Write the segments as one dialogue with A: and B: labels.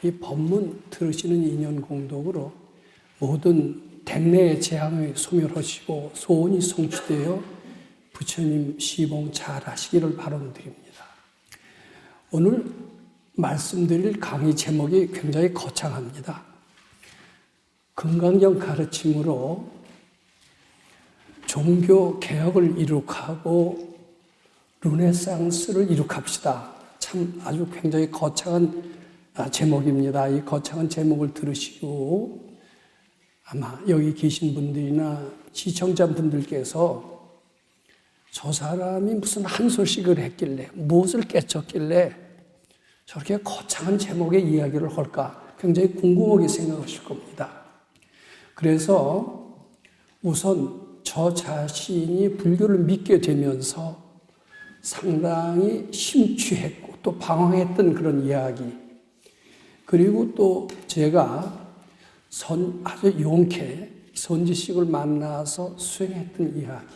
A: 이 법문 들으시는 인연 공덕으로 모든 댁내의 재앙을 소멸하시고 소원이 성취되어 부처님 시봉 잘 하시기를 바람드립니다. 오늘 말씀드릴 강의 제목이 굉장히 거창합니다. 금강경 가르침으로 종교 개혁을 이룩하고 르네상스를 이룩합시다. 참 아주 굉장히 거창한 제목입니다. 이 거창한 제목을 들으시고 아마 여기 계신 분들이나 시청자분들께서 저 사람이 무슨 한 소식을 했길래 무엇을 깨쳤길래 저렇게 거창한 제목의 이야기를 할까 굉장히 궁금하게 생각하실 겁니다. 그래서 우선 저 자신이 불교를 믿게 되면서 상당히 심취했고 또 방황했던 그런 이야기, 그리고 또 제가 아주 용케 선지식을 만나서 수행했던 이야기,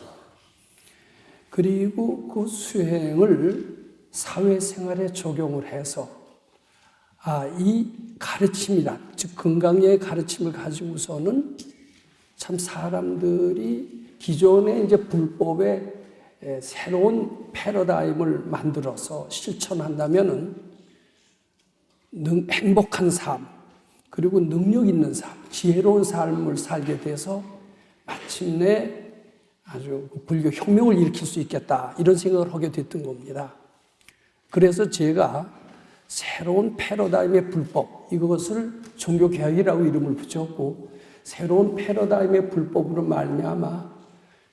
A: 그리고 그 수행을 사회생활에 적용을 해서 이 가르침이다, 즉 금강경의 가르침을 가지고서는 참 사람들이 기존의 이제 불법의 새로운 패러다임을 만들어서 실천한다면은 행복한 삶, 그리고 능력 있는 삶, 지혜로운 삶을 살게 돼서 마침내 아주 불교 혁명을 일으킬 수 있겠다, 이런 생각을 하게 됐던 겁니다. 그래서 제가 새로운 패러다임의 불법, 이것을 종교개혁이라고 이름을 붙였고, 새로운 패러다임의 불법으로 말미암아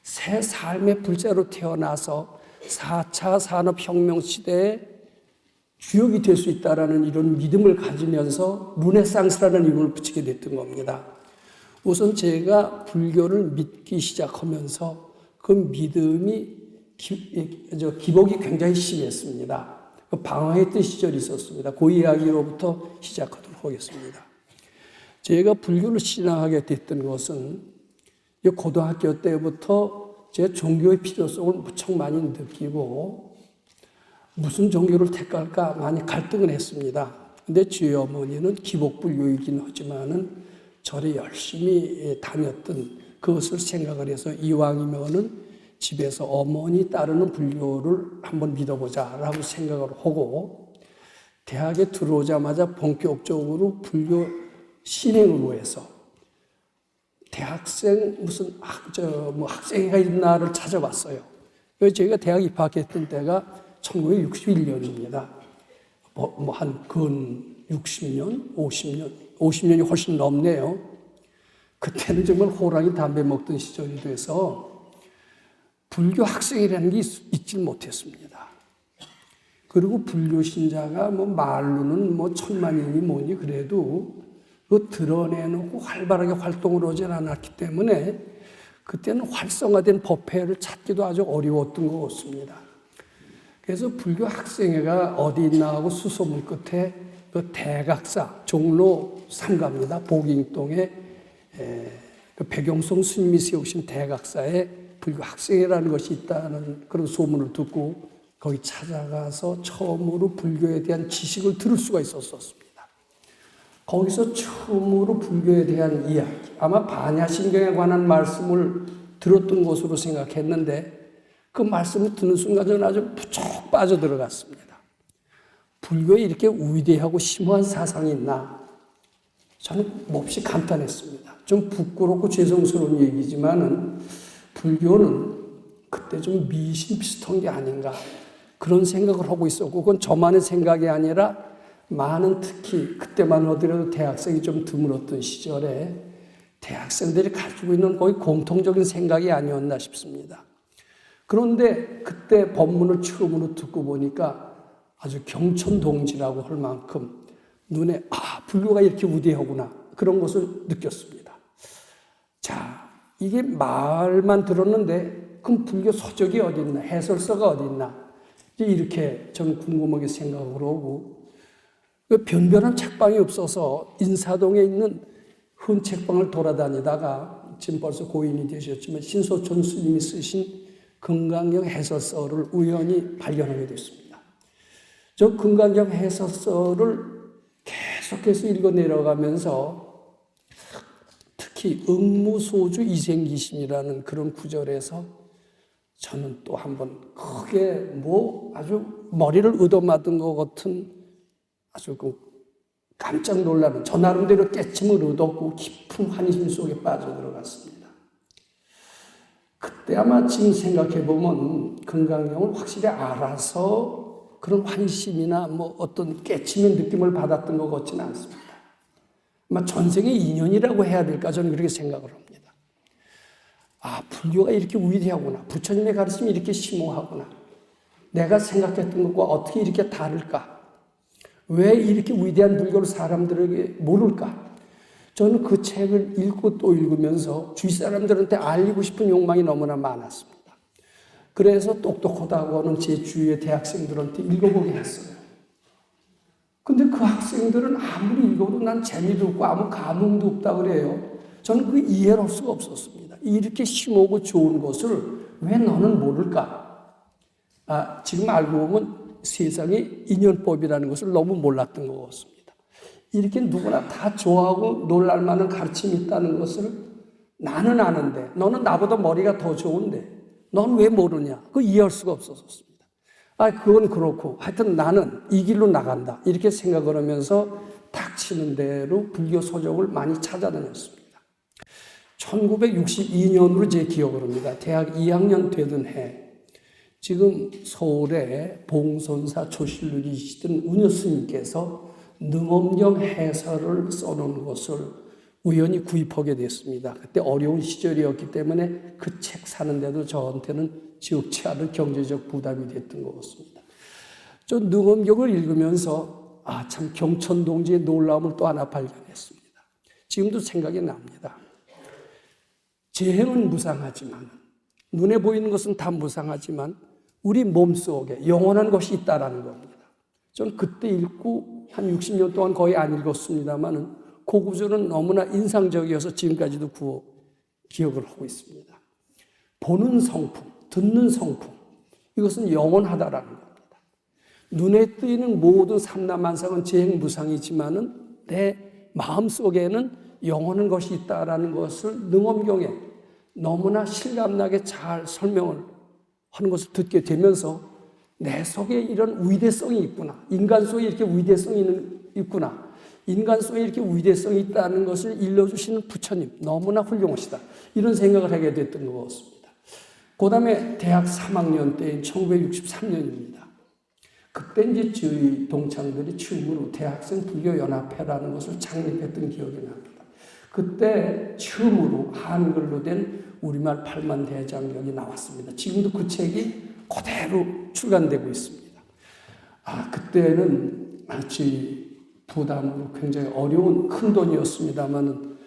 A: 새 삶의 불자로 태어나서 4차 산업혁명 시대에 주역이 될 수 있다는 이런 믿음을 가지면서 르네상스라는 이름을 붙이게 됐던 겁니다. 우선 제가 불교를 믿기 시작하면서 그 믿음이 기복이 굉장히 심했습니다. 방황했던 시절이 있었습니다. 그 이야기로부터 시작하도록 하겠습니다. 제가 불교를 신앙하게 됐던 것은 고등학교 때부터 제 종교의 필요성을 무척 많이 느끼고 무슨 종교를 택할까 많이 갈등을 했습니다. 근데 저희 어머니는 기복불교이긴 하지만은 절에 열심히 다녔던 그것을 생각을 해서 이왕이면은 집에서 어머니 따르는 불교를 한번 믿어보자라고 생각을 하고 대학에 들어오자마자 본격적으로 불교 신행을 위해서 대학생 무슨 학생회가 있나를 찾아봤어요. 그래서 저희가 대학 입학했던 때가 1961년입니다. 한 근 60년, 50년이 훨씬 넘네요. 그때는 정말 호랑이 담배 먹던 시절이 돼서 불교 학생이라는 게 있질 못했습니다. 그리고 불교 신자가 말로는 1000만이니 뭐니 그래도 그 드러내놓고 활발하게 활동을 하지 않았기 때문에 그때는 활성화된 법회를 찾기도 아주 어려웠던 것 같습니다. 그래서 불교 학생회가 어디 있나 하고 수소문 끝에 그 대각사, 종로 3가입니다. 복잉동에 그 백용성 스님이 세우신 대각사에 불교 학생회라는 것이 있다는 그런 소문을 듣고 거기 찾아가서 처음으로 불교에 대한 지식을 들을 수가 있었습니다. 거기서 처음으로 불교에 대한 이야기, 아마 반야신경에 관한 말씀을 들었던 것으로 생각했는데 그 말씀을 듣는 순간 저는 아주 푹 빠져들어갔습니다. 불교에 이렇게 위대하고 심오한 사상이 있나? 저는 몹시 감탄했습니다. 좀 부끄럽고 죄송스러운 얘기지만은 불교는 그때 좀 미신 비슷한 게 아닌가 그런 생각을 하고 있었고, 그건 저만의 생각이 아니라 많은, 특히 그때만 하더라도 대학생이 좀 드물었던 시절에 대학생들이 가지고 있는 거의 공통적인 생각이 아니었나 싶습니다. 그런데 그때 법문을 처음으로 듣고 보니까 아주 경천동지라고 할 만큼 눈에 불교가 이렇게 위대하구나 그런 것을 느꼈습니다. 자, 이게 말만 들었는데 그럼 불교 서적이 어디 있나, 해설서가 어디 있나, 이렇게 저는 궁금하게 생각을 하고, 변변한 책방이 없어서 인사동에 있는 큰 책방을 돌아다니다가 지금 벌써 고인이 되셨지만 신소촌 스님이 쓰신 금강경 해설서를 우연히 발견하게 됐습니다. 저 금강경 해설서를 계속 계속해서 읽어 내려가면서 특히 응무소주 이생기심이라는 그런 구절에서 저는 또 한번 크게 아주 머리를 얻어맞은 것 같은 아주 깜짝 놀라는 저 나름대로 깨침을 얻었고 깊은 환심 속에 빠져들어갔습니다. 그때 아마 지금 생각해보면 건강형을 확실히 알아서 그런 환심이나 어떤 깨침의 느낌을 받았던 것 같지는 않습니다. 아마 전생의 인연이라고 해야 될까 저는 그렇게 생각을 합니다. 불교가 이렇게 위대하구나. 부처님의 가르침이 이렇게 심오하구나. 내가 생각했던 것과 어떻게 이렇게 다를까? 왜 이렇게 위대한 불교를 사람들에게 모를까? 저는 그 책을 읽고 또 읽으면서 주위 사람들한테 알리고 싶은 욕망이 너무나 많았습니다. 그래서 똑똑하다고 하는 제 주위의 대학생들한테 읽어보게 했어요. 근데 그 학생들은 아무리 읽어도 난 재미도 없고 아무 감흥도 없다 그래요. 저는 그 이해를 할 수가 없었습니다. 이렇게 심오고 좋은 것을 왜 너는 모를까? 지금 알고 보면 세상에 인연법이라는 것을 너무 몰랐던 것 같습니다. 이렇게 누구나 다 좋아하고 놀랄 만한 가르침이 있다는 것을 나는 아는데 너는 나보다 머리가 더 좋은데 넌 왜 모르냐? 그거 이해할 수가 없었습니다. 그건 그렇고 하여튼 나는 이 길로 나간다 이렇게 생각을 하면서 닥치는 대로 불교 서적을 많이 찾아다녔습니다. 1962년으로 제 기억을 합니다. 대학 2학년 되던 해 지금 서울에 봉선사 조실루리시던 운여 스님께서 능엄경 해설을 써놓은 것을 우연히 구입하게 됐습니다. 그때 어려운 시절이었기 때문에 그 책 사는데도 저한테는 지옥치 않은 경제적 부담이 됐던 것 같습니다. 저 능엄경을 읽으면서 참 경천동지의 놀라움을 또 하나 발견했습니다. 지금도 생각이 납니다. 재행은 무상하지만 눈에 보이는 것은 다 무상하지만 우리 몸속에 영원한 것이 있다라는 겁니다. 저는 그때 읽고 한 60년 동안 거의 안 읽었습니다만 그 구절은 너무나 인상적이어서 지금까지도 기억을 하고 있습니다. 보는 성품, 듣는 성품 이것은 영원하다라는 겁니다. 눈에 띄는 모든 삼라만상은 재행무상이지만은 내 마음속에는 영원한 것이 있다라는 것을 능엄경에 너무나 실감나게 잘 설명을 하는 것을 듣게 되면서 내 속에 이런 위대성이 있구나. 인간 속에 이렇게 위대성이 있구나. 인간 속에 이렇게 위대성이 있다는 것을 일러주시는 부처님 너무나 훌륭하시다. 이런 생각을 하게 됐던 것 같습니다. 그 다음에 대학 3학년 때인 1963년입니다. 그때 이제 저희 동창들이 처음으로 대학생 불교연합회라는 것을 창립했던 기억이 납니다. 그때 처음으로 한글로 된 우리말 8만 대장경이 나왔습니다. 지금도 그 책이 그대로 출간되고 있습니다. 그때는 저희 부담으로 굉장히 어려운 큰 돈이었습니다만은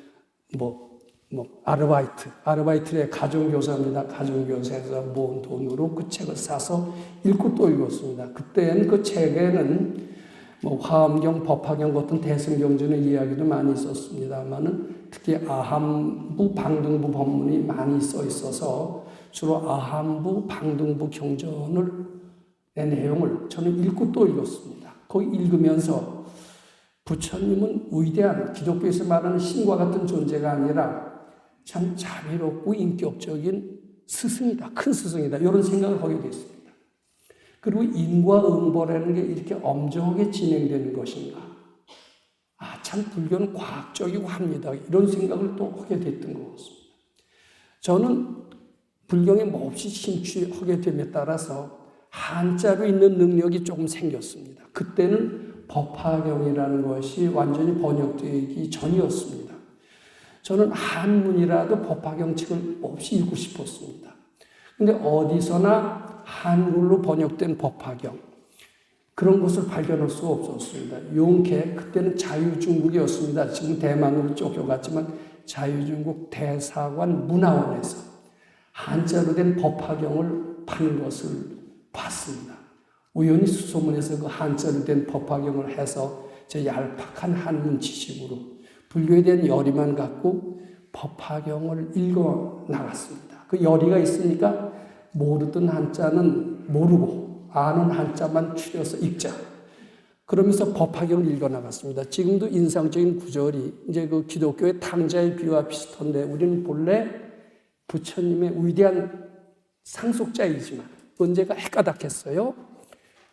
A: 아르바이트의 가정교사입니다. 가정교사에서 모은 돈으로 그 책을 사서 읽고 또 읽었습니다. 그때는 그 책에는 화엄경, 법화경 같은 대승경전의 이야기도 많이 있었습니다만은 특히 아함부, 방등부 법문이 많이 써 있어서 주로 아함부, 방등부 경전의 내용을 저는 읽고 또 읽었습니다. 거기 읽으면서 부처님은 위대한 기독교에서 말하는 신과 같은 존재가 아니라 참 자비롭고 인격적인 스승이다. 큰 스승이다. 이런 생각을 하게 됐습니다. 그리고 인과 응보라는 게 이렇게 엄정하게 진행되는 것인가. 참 불교는 과학적이고 합니다. 이런 생각을 또 하게 됐던 것 같습니다. 저는 불경에 몹시 심취하게 됨에 따라서 한자로 있는 능력이 조금 생겼습니다. 그때는 법화경이라는 것이 완전히 번역되기 전이었습니다. 저는 한문이라도 법화경 책을 몹시 읽고 싶었습니다. 근데 어디서나 한글로 번역된 법화경 그런 것을 발견할 수가 없었습니다. 용케 그때는 자유중국이었습니다. 지금 대만으로 쫓겨갔지만 자유중국 대사관 문화원에서 한자로 된 법화경을 파는 것을 봤습니다. 우연히 수소문에서 그 한자로 된 법화경을 해서 제 얄팍한 한문 지식으로 불교에 대한 열의만 갖고 법화경을 읽어 나갔습니다. 그 열의가 있으니까 모르던 한자는 모르고 아는 한자만 추려서 읽자. 그러면서 법화경을 읽어나갔습니다. 지금도 인상적인 구절이 이제 그 기독교의 탕자의 비유와 비슷한데 우리는 본래 부처님의 위대한 상속자이지만 언제가 해까닥했어요.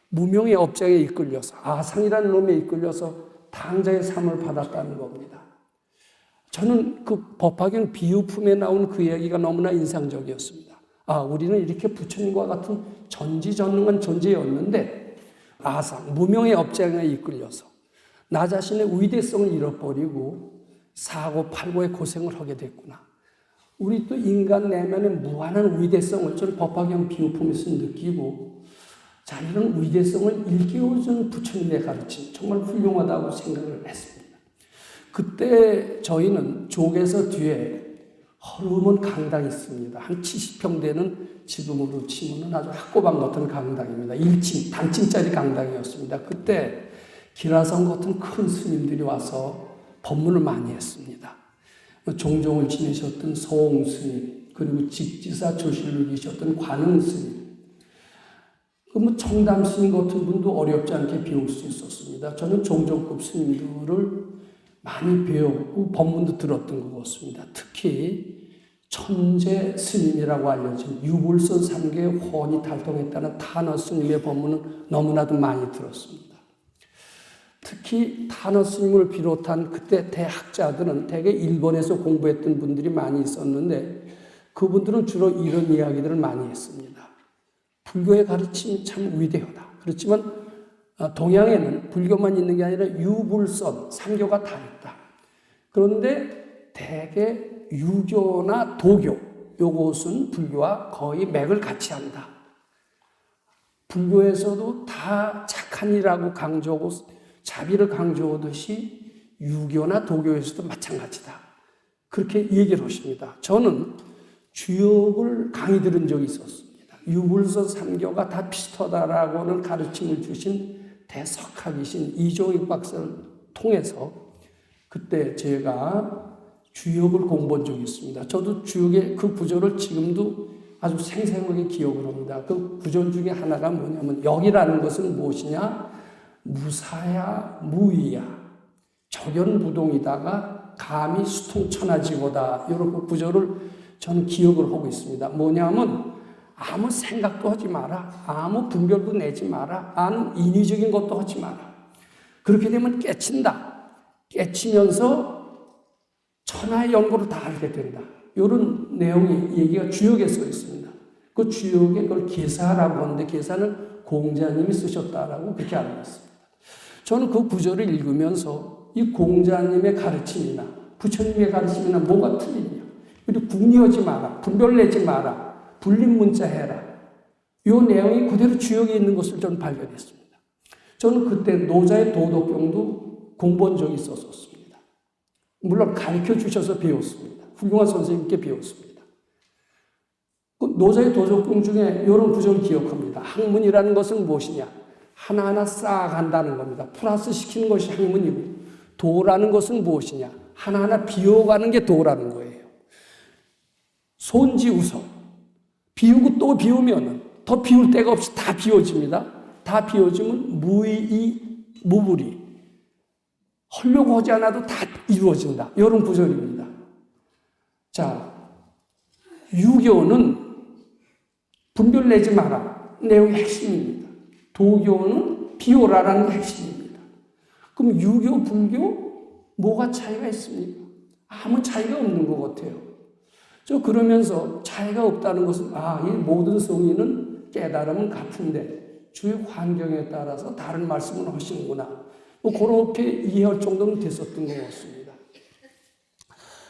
A: 무명의 업장에 이끌려서 아상이라는 놈에 이끌려서 탕자의 삶을 받았다는 겁니다. 저는 그 법화경 비유품에 나온 그 얘기가 너무나 인상적이었습니다. 우리는 이렇게 부처님과 같은 전지전능한 존재였는데 아상, 무명의 업장에 이끌려서 나 자신의 위대성을 잃어버리고 사고팔고의 고생을 하게 됐구나. 우리 또 인간 내면의 무한한 위대성을 저는 법화경 비유품에서 느끼고 자, 이런 위대성을 일깨워준 부처님의 가르침 정말 훌륭하다고 생각을 했습니다. 그때 저희는 족에서 뒤에 허름한 강당이 있습니다. 한 70평 되는 지금으로 치면 아주 학고방 같은 강당입니다. 1층, 단층짜리 강당이었습니다. 그때 기라성 같은 큰 스님들이 와서 법문을 많이 했습니다. 종종을 지내셨던 서홍 스님, 그리고 직지사 조실을 계셨던 관흥 스님, 청담 스님 같은 분도 어렵지 않게 배울 수 있었습니다. 저는 종종급 스님들을 많이 배웠고 법문도 들었던 것 같습니다. 특히 천재 스님이라고 알려진 유불선 3계의 혼이 달동했다는 타너 스님의 법문은 너무나도 많이 들었습니다. 특히 타너 스님을 비롯한 그때 대학자들은 대개 일본에서 공부했던 분들이 많이 있었는데 그분들은 주로 이런 이야기들을 많이 했습니다. 불교의 가르침이 참 위대하다. 그렇지만 동양에는 불교만 있는 게 아니라 유불선 3교가 다 있다. 그런데 대개 유교나 도교, 요것은 불교와 거의 맥을 같이 한다. 불교에서도 다 착한 일이라고 강조하고 자비를 강조하듯이 유교나 도교에서도 마찬가지다. 그렇게 얘기를 하십니다. 저는 주역을 강의 들은 적이 있었습니다. 유불선 3교가 다 비슷하다라고는 가르침을 주신 대석학이신 이종익 박사를 통해서 그때 제가 주역을 공부한 적이 있습니다. 저도 주역의 그 구절을 지금도 아주 생생하게 기억을 합니다. 그 구절 중에 하나가 뭐냐면 역이라는 것은 무엇이냐? 무사야 무의야 적연부동이다가 감히 수통천하지고다. 이런 그 구절을 저는 기억을 하고 있습니다. 뭐냐면 아무 생각도 하지 마라. 아무 분별도 내지 마라. 아무 인위적인 것도 하지 마라. 그렇게 되면 깨친다. 깨치면서 천하의 연고를 다 알게 된다. 이런 내용이 얘기가 주역에 써 있습니다. 그 주역에 그걸 계사라고 하는데 계사는 공자님이 쓰셨다라고 그렇게 알고 있습니다. 저는 그 구절을 읽으면서 이 공자님의 가르침이나 부처님의 가르침이나 뭐가 틀리냐. 그리고 궁리하지 마라. 분별내지 마라. 분립문자 해라. 이 내용이 그대로 주역에 있는 것을 저는 발견했습니다. 저는 그때 노자의 도덕경도 공부한 적이 있었습니다. 물론 가르쳐 주셔서 배웠습니다. 훌륭한 선생님께 배웠습니다. 그 노자의 도덕경 중에 이런 구절을 기억합니다. 학문이라는 것은 무엇이냐? 하나하나 쌓아간다는 겁니다. 플러스 시키는 것이 학문이고 도라는 것은 무엇이냐? 하나하나 비워가는 게 도라는 거예요. 손지우서 비우고 또 비우면 더 비울 데가 없이 다 비워집니다. 다 비워지면 무불이 하려고 하지 않아도 다 이루어진다. 이런 구절입니다. 자, 유교는 분별내지 마라. 내용이 핵심입니다. 도교는 비오라라는 게 핵심입니다. 그럼 유교, 불교 뭐가 차이가 있습니까? 아무 차이가 없는 것 같아요. 저 그러면서 차이가 없다는 것은 이 모든 성인은 깨달음은 같은데 주의 환경에 따라서 다른 말씀을 하시는구나. 그렇게 이해할 정도는 됐었던 것 같습니다.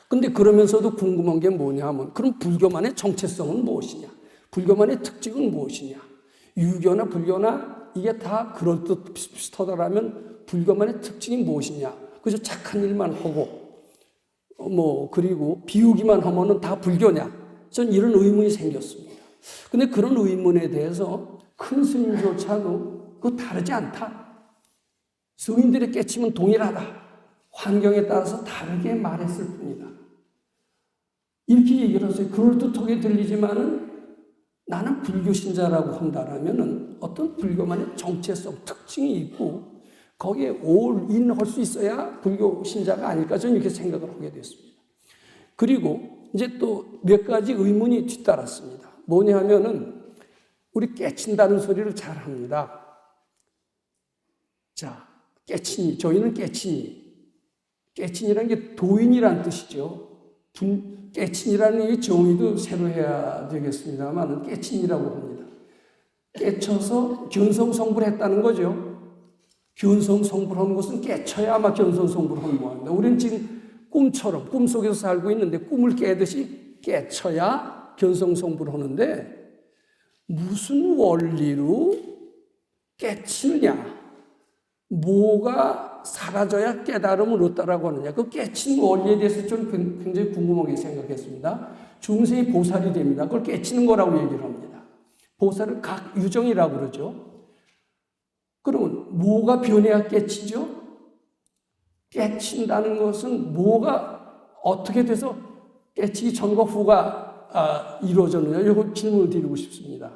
A: 근데 그러면서도 궁금한 게 뭐냐 하면 그럼 불교만의 정체성은 무엇이냐? 불교만의 특징은 무엇이냐? 유교나 불교나 이게 다 그럴듯 비슷하다라면 불교만의 특징이 무엇이냐? 그저 착한 일만 하고 그리고 비우기만 하면은 다 불교냐? 전 이런 의문이 생겼습니다. 근데 그런 의문에 대해서 큰 스님조차도 그거 다르지 않다. 성인들의 깨침은 동일하다. 환경에 따라서 다르게 말했을 뿐이다. 이렇게 얘기를 하세요. 그럴듯하게 들리지만은 나는 불교 신자라고 한다라면은 어떤 불교만의 정체성, 특징이 있고 거기에 올인할 수 있어야 불교 신자가 아닐까 저는 이렇게 생각을 하게 됐습니다. 그리고 이제 또 몇 가지 의문이 뒤따랐습니다. 뭐냐 하면은 우리 깨친다는 소리를 잘 합니다. 자, 깨친이, 저희는 깨친이. 깨친이라는 게 도인이란 뜻이죠. 깨친이라는 이 정의도 새로 해야 되겠습니다만 깨친이라고 합니다. 깨쳐서 견성성불했다는 거죠. 견성성불한 것은 깨쳐야 아마 견성성불한 거합니다. 우리는 지금 꿈처럼 꿈속에서 살고 있는데 꿈을 깨듯이 깨쳐야 견성성불하는데 무슨 원리로 깨치느냐? 뭐가 사라져야 깨달음을 얻다라고 하느냐? 그 깨친 원리에 대해서 좀 굉장히 궁금하게 생각했습니다. 중생이 보살이 됩니다. 그걸 깨치는 거라고 얘기를 합니다. 보살을 각 유정이라고 그러죠. 그러면 뭐가 변해야 깨치죠? 깨친다는 것은 뭐가 어떻게 돼서 깨치기 전과 후가 이루어졌느냐? 이거 질문을 드리고 싶습니다.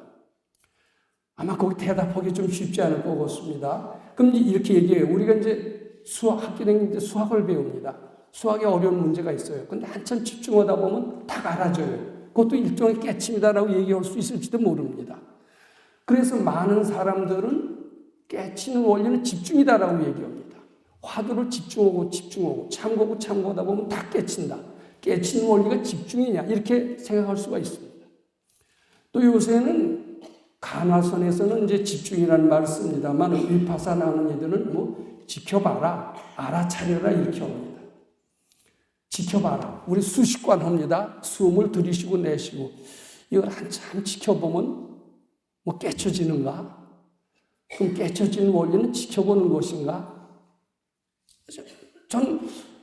A: 아마 거기 대답하기 좀 쉽지 않을 것 같습니다. 그럼 이렇게 얘기해요. 우리가 이제 학교 다니는데 수학을 배웁니다. 수학에 어려운 문제가 있어요. 근데 한참 집중하다 보면 다 알아져요. 그것도 일종의 깨침이다라고 얘기할 수 있을지도 모릅니다. 그래서 많은 사람들은 깨치는 원리는 집중이다라고 얘기합니다. 화두를 집중하고 참고하다 보면 다 깨친다. 깨치는 원리가 집중이냐 이렇게 생각할 수가 있습니다. 또 요새는 간화선에서는 이제 집중이라는 말을 씁니다만 위파사나 하는 이들은 뭐 지켜봐라, 알아차려라 이렇게 합니다. 지켜봐라. 우리 수식관 합니다. 숨을 들이쉬고 내쉬고 이걸 한참 지켜보면 뭐 깨쳐지는가? 그럼 깨쳐지는 원리는 지켜보는 것인가? 전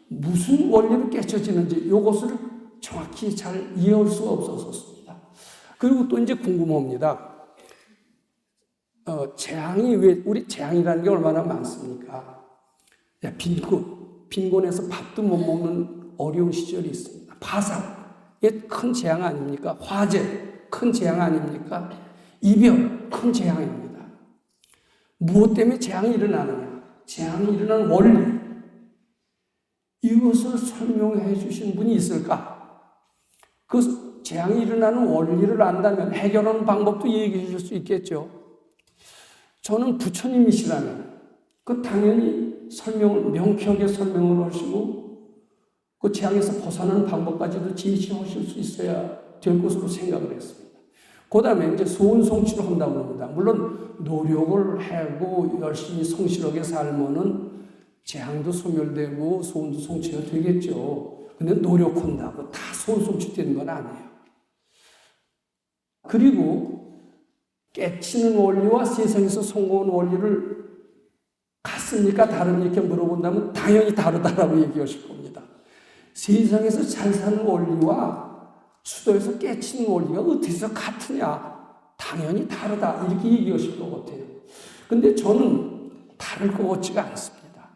A: 무슨 원리로 깨쳐지는지 이것을 정확히 잘 이해할 수가 없었습니다. 그리고 또 이제 궁금합니다. 재앙이 우리 재앙이라는 게 얼마나 많습니까? 빈곤에서 밥도 못 먹는 어려운 시절이 있습니다. 파산, 이게 큰 재앙 아닙니까? 화재, 큰 재앙 아닙니까? 이별, 큰 재앙입니다. 무엇 때문에 재앙이 일어나느냐? 재앙이 일어나는 원리. 이것을 설명해 주신 분이 있을까? 그 재앙이 일어나는 원리를 안다면 해결하는 방법도 얘기해 주실 수 있겠죠. 저는 부처님이시라면 그 당연히 명쾌하게 설명을 하시고 그 재앙에서 벗어나는 방법까지도 제시하실 수 있어야 될 것으로 생각을 했습니다. 그 다음에 이제 소원성취를 한다고 합니다. 물론 노력을 하고 열심히 성실하게 살면은 재앙도 소멸되고 소원도 성취가 되겠죠. 근데 노력한다고 다 소원성취되는 건 아니에요. 그리고 깨치는 원리와 세상에서 성공하는 원리를 같습니까? 다릅니까? 이렇게 물어본다면 당연히 다르다라고 얘기하실 겁니다. 세상에서 잘 사는 원리와 수도에서 깨치는 원리가 어디서 같으냐? 당연히 다르다. 이렇게 얘기하실 것 같아요. 근데 저는 다를 것 같지가 않습니다.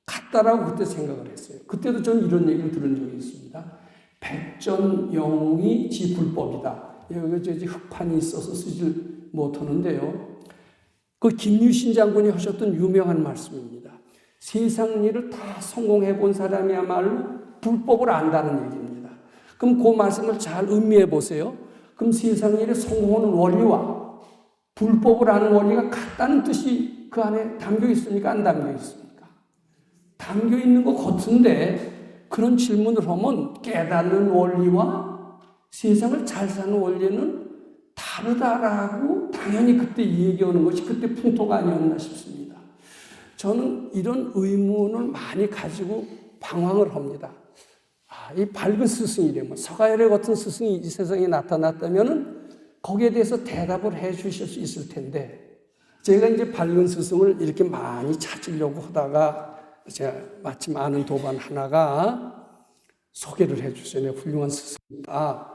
A: 같다라고 그때 생각을 했어요. 그때도 저는 이런 얘기를 들은 적이 있습니다. 백전영웅이 지 불법이다. 여기 흑판이 있어서 쓰질 못하는데요. 그 김유신 장군이 하셨던 유명한 말씀입니다. 세상 일을 다 성공해 본 사람이야말로 불법을 안다는 얘기입니다. 그럼 그 말씀을 잘 음미해 보세요. 그럼 세상 일에 성공하는 원리와 불법을 아는 원리가 같다는 뜻이 그 안에 담겨 있습니까? 안 담겨 있습니까? 담겨 있는 것 같은데 그런 질문을 하면 깨닫는 원리와 세상을 잘 사는 원리는 다르다라고 당연히 그때 얘기하는 것이 그때 풍토가 아니었나 싶습니다. 저는 이런 의문을 많이 가지고 방황을 합니다. 이 밝은 스승이라면 서가열의 같은 스승이 이 세상에 나타났다면 거기에 대해서 대답을 해 주실 수 있을 텐데 제가 이제 밝은 스승을 이렇게 많이 찾으려고 하다가 제가 마침 아는 도반 하나가 소개를 해 주세요. 훌륭한 스승이다.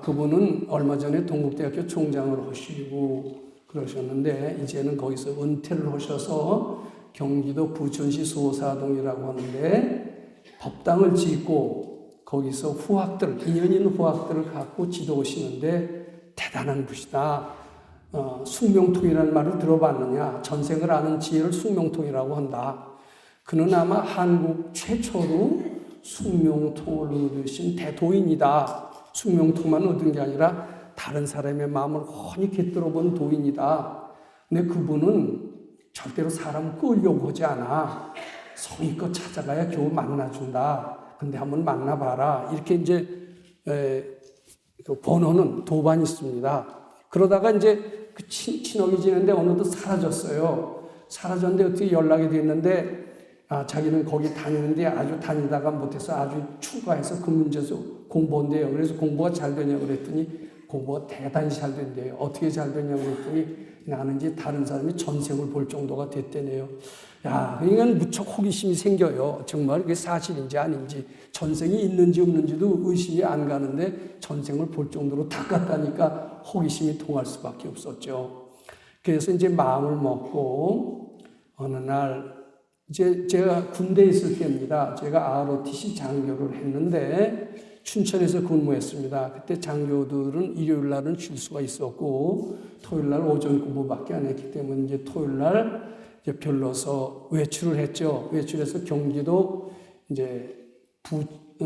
A: 그분은 얼마 전에 동국대학교 총장을 하시고 그러셨는데 이제는 거기서 은퇴를 하셔서 경기도 부천시 수호사동이라고 하는데 법당을 짓고 거기서 후학들, 인연 있는 후학들을 갖고 지도하시는데 대단한 분이다. 숙명통이라는 말을 들어봤느냐? 전생을 아는 지혜를 숙명통이라고 한다. 그는 아마 한국 최초로 숙명통을 얻으신 대도인이다. 숙명통만 얻은 게 아니라 다른 사람의 마음을 훤히 꿰뚫어 본 도인이다. 근데 그분은 절대로 사람 끌려고 하지 않아. 성의껏 찾아가야 겨우 만나준다. 근데 한번 만나봐라. 이렇게 이제 번호는 도반이 있습니다. 그러다가 이제 그 친하게 지내는데 어느덧 사라졌어요. 사라졌는데 어떻게 연락이 됐는데 자기는 거기 다니는데 아주 다니다가 못해서 아주 추가해서 그 문제에서 공부한대요. 그래서 공부가 잘 되냐고 그랬더니 공부가 대단히 잘 된대요. 어떻게 잘 되냐고 그랬더니 나는 이제 다른 사람이 전생을 볼 정도가 됐대네요. 야, 그러니까 무척 호기심이 생겨요. 정말 그게 사실인지 아닌지, 전생이 있는지 없는지도 의심이 안 가는데 전생을 볼 정도로 닦았다니까 호기심이 통할 수밖에 없었죠. 그래서 이제 마음을 먹고 어느 날 이제 제가 군대에 있을 때입니다. 제가 ROTC 장교를 했는데 춘천에서 근무했습니다. 그때 장교들은 일요일 날은 쉴 수가 있었고 토요일 날 오전 근무밖에 안 했기 때문에 이제 토요일 날 이제 별로서 외출을 했죠. 외출해서 경기도 이제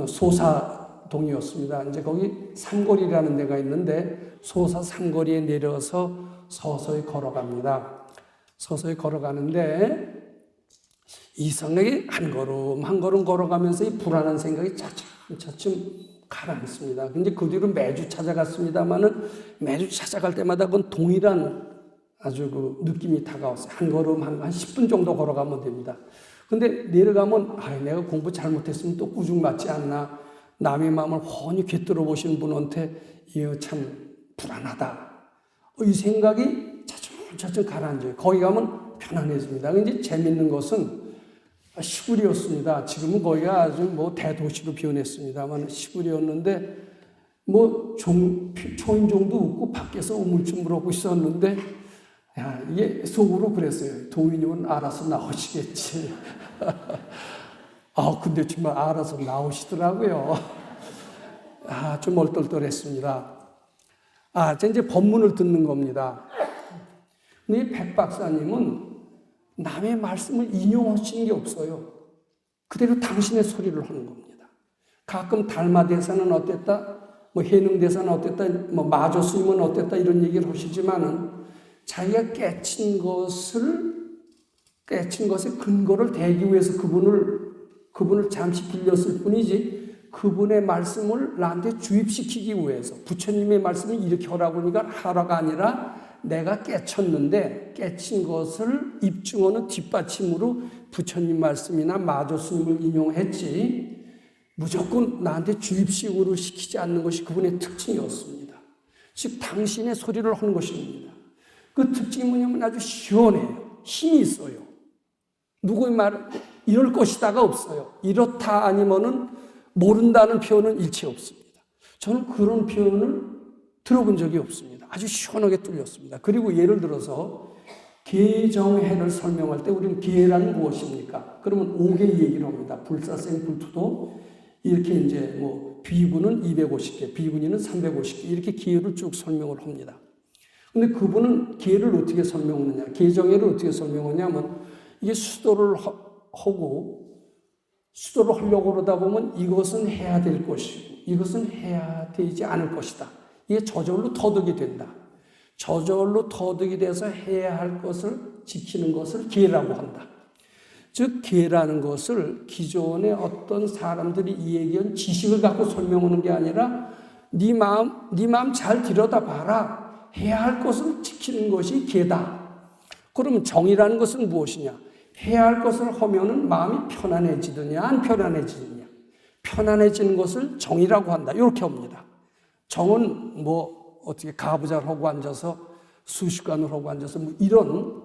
A: 소사동이었습니다. 이제 거기 삼거리라는 데가 있는데 소사 삼거리에 내려서 서서히 걸어갑니다. 서서히 걸어가는데 이상하게 한 걸음 걸어가면서 이 불안한 생각이 차츰 가라앉습니다. 근데 그 뒤로 매주 찾아갔습니다만은 매주 찾아갈 때마다 그건 동일한 아주 그 느낌이 다가왔어요. 한 걸음 한 10분 정도 걸어가면 됩니다. 근데 내려가면 내가 공부 잘못했으면 또 꾸중 맞지 않나. 남의 마음을 훤히 꿰뚫어 보시는 분한테 이거 참 불안하다. 이 생각이 차츰 가라앉아요. 거기 가면 편안해집니다. 근데 재밌는 것은 시골이었습니다. 지금은 거기가 아주 대도시로 변했습니다만 시골이었는데 초인종도 없고 밖에서 우물쭈 물었고 있었는데 이게 속으로 그랬어요. 도민님은 알아서 나오시겠지. 근데 정말 알아서 나오시더라고요. 좀 얼떨떨했습니다. 이제 법문을 듣는 겁니다. 근데 이 백 박사님은 남의 말씀을 인용하시는 게 없어요. 그대로 당신의 소리를 하는 겁니다. 가끔 달마대사는 어땠다, 해능대사는 어땠다, 마조스님은 어땠다 이런 얘기를 하시지만은 자기가 깨친 것의 근거를 대기 위해서 그분을 잠시 빌렸을 뿐이지 그분의 말씀을 나한테 주입시키기 위해서 부처님의 말씀을 이렇게 하라고 하니까 하라가 아니라 내가 깨쳤는데 깨친 것을 입증하는 뒷받침으로 부처님 말씀이나 마조스님을 인용했지 무조건 나한테 주입식으로 시키지 않는 것이 그분의 특징이었습니다. 즉 당신의 소리를 하는 것입니다. 그 특징이 뭐냐면 아주 시원해요. 힘이 있어요. 누구의 말을 이럴 것이다가 없어요. 이렇다 아니면은 모른다는 표현은 일체 없습니다. 저는 그런 표현을 들어본 적이 없습니다. 아주 시원하게 뚫렸습니다. 그리고 예를 들어서 계정해를 설명할 때 우리는 계란 무엇입니까? 그러면 5개 얘기를 합니다. 불사생 불투도 이렇게 이제 비군은 250개, 비군이는 350개 이렇게 기회를 쭉 설명을 합니다. 근데 그분은 기회를 어떻게 설명하느냐, 계정해를 어떻게 설명하냐면 이게 수도를 하려고 그러다 보면 이것은 해야 될 것이고 이것은 해야 되지 않을 것이다. 이게 저절로 터득이 된다. 저절로 터득이 돼서 해야 할 것을 지키는 것을 계라고 한다. 즉 계라는 것을 기존의 어떤 사람들이 얘기한 지식을 갖고 설명하는 게 아니라 네 마음 잘 들여다봐라. 해야 할 것을 지키는 것이 계다. 그러면 정이라는 것은 무엇이냐? 해야 할 것을 하면은 마음이 편안해지느냐 안 편안해지느냐. 편안해지는 것을 정이라고 한다. 이렇게 합니다. 정은 어떻게 가부좌를 하고 앉아서 수식관을 하고 앉아서 이런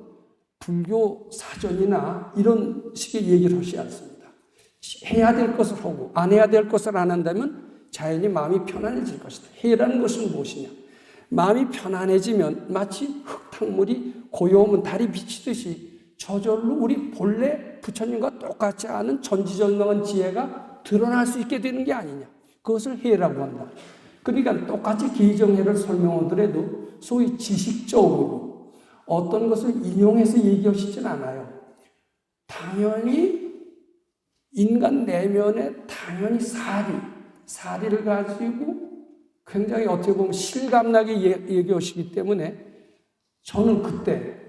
A: 불교 사전이나 이런 식의 얘기를 하지 않습니다. 해야 될 것을 하고 안 해야 될 것을 안 한다면 자연히 마음이 편안해질 것이다. 해라는 것은 무엇이냐? 마음이 편안해지면 마치 흙탕물이 고요하면 달이 비치듯이 저절로 우리 본래 부처님과 똑같지 않은 전지전능한 지혜가 드러날 수 있게 되는 게 아니냐. 그것을 해라고 한다. 그러니까 똑같이 기정회를 설명하더라도 소위 지식적으로 어떤 것을 인용해서 얘기하시진 않아요. 당연히 인간 내면에 당연히 사리를 가지고 굉장히 어떻게 보면 실감나게 얘기하시기 때문에 저는 그때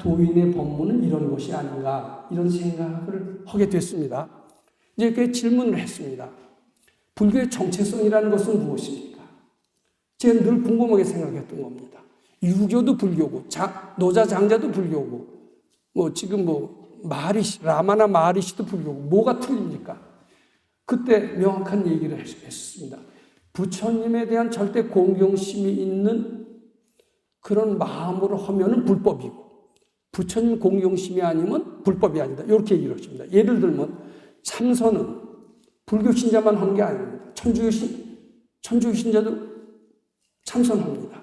A: 도인의 법문은 이런 것이 아닌가 이런 생각을 하게 됐습니다. 이제 그 질문을 했습니다. 불교의 정체성이라는 것은 무엇입니까? 제가 늘 궁금하게 생각했던 겁니다. 유교도 불교고 노자 장자도 불교고 지금 마리시 라마나 마리시도 불교고 뭐가 틀립니까? 그때 명확한 얘기를 했습니다. 부처님에 대한 절대 공경심이 있는 그런 마음으로 하면은 불법이고 부처님 공경심이 아니면 불법이 아니다. 이렇게 얘기를 했습니다. 예를 들면 참선은 불교 신자만 하는 게 아닙니다. 천주교 신자도 참선합니다.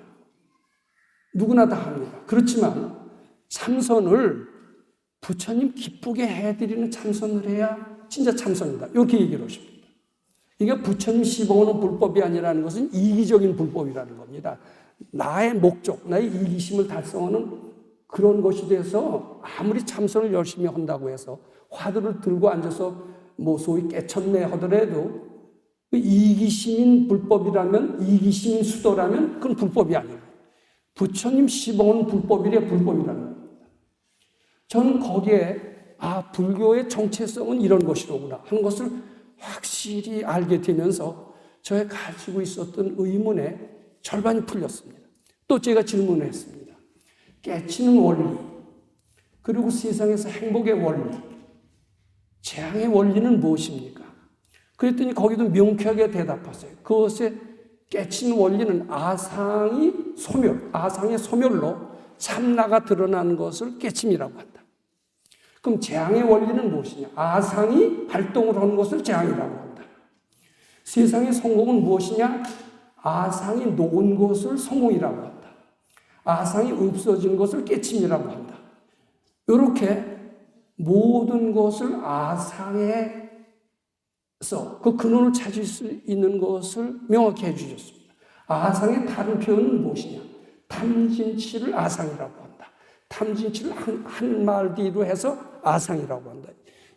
A: 누구나 다 합니다. 그렇지만 참선을 부처님 기쁘게 해드리는 참선을 해야 진짜 참선이다. 이렇게 얘기를 하십니다. 이게 부처님 시봉하는 불법이 아니라는 것은 이기적인 불법이라는 겁니다. 나의 목적, 나의 이기심을 달성하는 그런 것이 돼서 아무리 참선을 열심히 한다고 해서 화두를 들고 앉아서 소위 깨쳤네 하더라도 이기심인 불법이라면 이기심인 수도라면 그건 불법이 아니에요. 부처님 시봉은 불법이래 불법이라는 겁니다. 저는 거기에 불교의 정체성은 이런 것이로구나 하는 것을 확실히 알게 되면서 저의 가지고 있었던 의문의 절반이 풀렸습니다. 또 제가 질문을 했습니다. 깨치는 원리, 그리고 세상에서 행복의 원리, 재앙의 원리는 무엇입니까? 그랬더니 거기도 명쾌하게 대답하세요. 그것의 깨치는 원리는 아상의 소멸로 참나가 드러나는 것을 깨침이라고 한다. 그럼 재앙의 원리는 무엇이냐? 아상이 발동을 하는 것을 재앙이라고 한다. 세상의 성공은 무엇이냐? 아상이 녹은 것을 성공이라고 한다. 아상이 없어진 것을 깨침이라고 한다. 이렇게 모든 것을 아상에서 그 근원을 찾을 수 있는 것을 명확히 해주셨습니다. 아상의 다른 표현은 무엇이냐? 탐진치를 아상이라고 한다. 탐진치를 한 말 뒤로 해서 아상이라고 한다.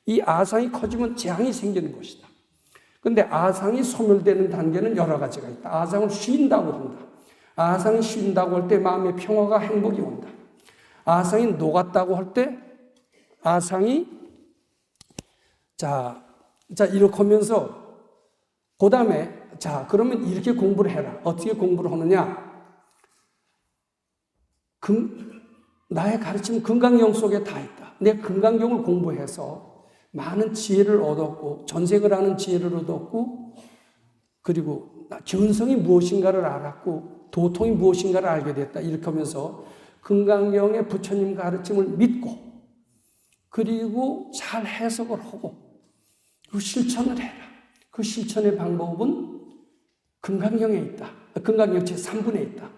A: 이 아상이 커지면 재앙이 생기는 것이다. 그런데 아상이 소멸되는 단계는 여러 가지가 있다. 아상을 쉰다고 한다. 아상이 쉰다고 할 때 마음의 평화가 행복이 온다. 아상이 녹았다고 할 때 아상이 이렇게 하면서 그 다음에 그러면 이렇게 공부를 해라. 어떻게 공부를 하느냐? 나의 가르침은 금강경 속에 다 있다. 내 금강경을 공부해서 많은 지혜를 얻었고 전생을 하는 지혜를 얻었고 그리고 견성이 무엇인가를 알았고 도통이 무엇인가를 알게 됐다. 이렇게 하면서 금강경의 부처님 가르침을 믿고 그리고 잘 해석을 하고 그 실천을 해라. 그 실천의 방법은 금강경에 있다. 금강경 제3분에 있다.